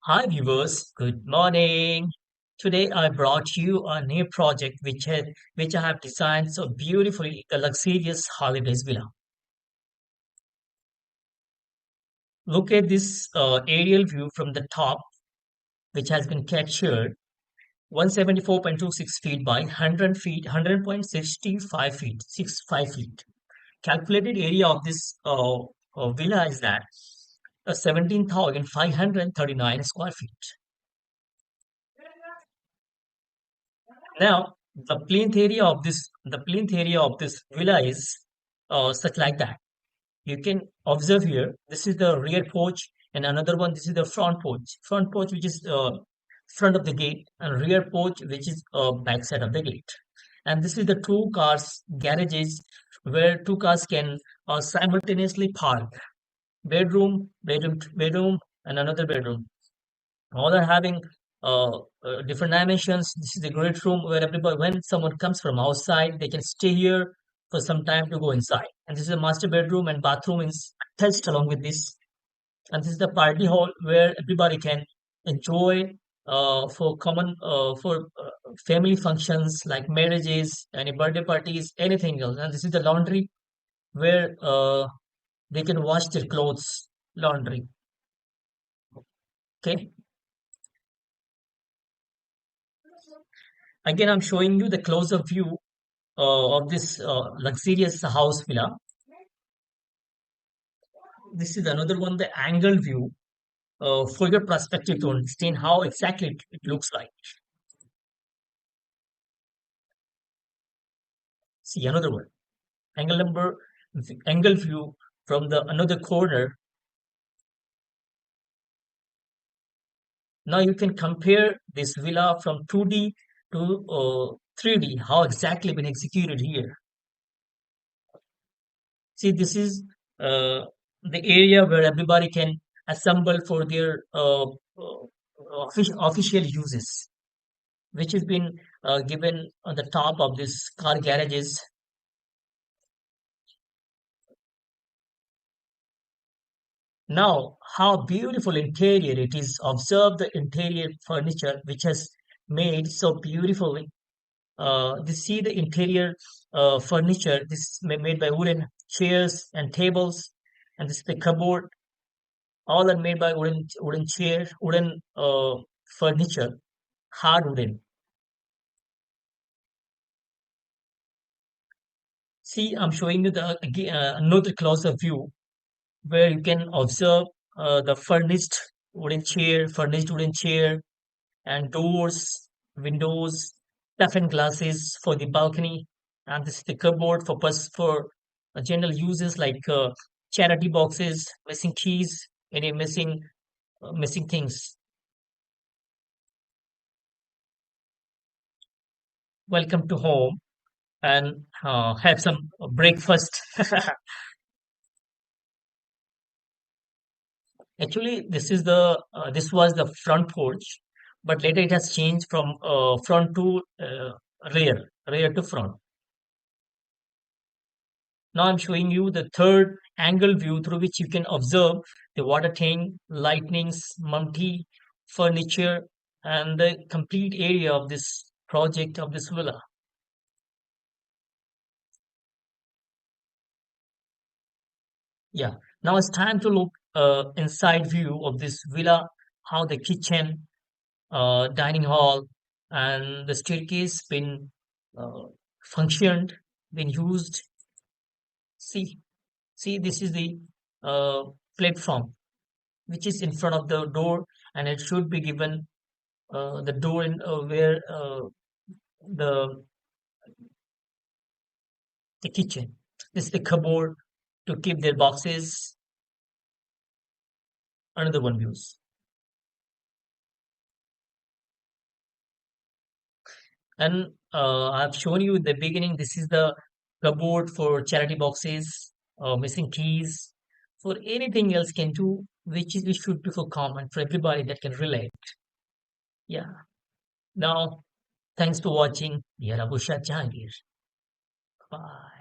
Hi viewers, good morning. Today I brought you a new project which I have designed so beautifully, the luxurious holidays villa. Look at this aerial view from the top, which has been captured 174.26 feet by 100 feet, 100.65 feet, 65 feet. Calculated area of this villa is that 17,539 square feet. Now, the plinth area of this villa is such like that. You can observe here. This is the rear porch, and another one. This is the front porch. Front porch, which is front of the gate, and rear porch, which is back side of the gate. And this is the two cars garages where two cars can simultaneously park. Bedroom, and another bedroom. All are having different dimensions. This is a great room where everybody, when someone comes from outside, they can stay here for some time to go inside. And this is a master bedroom and bathroom is attached along with this. And this is the party hall where everybody can enjoy for common for family functions like marriages, any birthday parties, anything else. And this is the laundry where they can wash their clothes. Laundry. Okay. Again, I'm showing you the closer view of this luxurious house villa. This is another one, the angle view for your perspective to understand how exactly it looks like. See another one, angle number, angle view from the another corner. Now you can compare this villa from 2D to 3D, how exactly been executed here. See, this is the area where everybody can assemble for their official uses, which has been given on the top of this car garages. Now, how beautiful interior it is. Observe the interior furniture, which has made so beautifully. See the interior furniture. This is made by wooden chairs and tables, and this is the cupboard. All are made by wooden chair, wooden furniture, hard wooden. See, I'm showing you the again, another closer view where you can observe the furnished wooden chair, and doors, windows, toughened glasses for the balcony, and this is the cupboard for general uses like charity boxes, missing keys, any missing things. Welcome to home and have some breakfast. Actually, this was the front porch, but later it has changed from front to rear to front. Now I'm showing you the third angle view through which you can observe the water tank, lightnings, multi furniture, and the complete area of this project of this villa. Yeah. Now it's time to look inside view of this villa, how the kitchen, dining hall, and the staircase been uh, functioned, been used. See, see, this is the uh, platform which is in front of the door, and it should be given the door in where the the kitchen. This is the cupboard to keep their boxes. Another one views, and I've shown you in the beginning. This is the cupboard for charity boxes, missing keys, for anything else can do, which should be for common for everybody that can relate. Yeah. Now, thanks for watching. Dear Abusha Jahangir. Bye.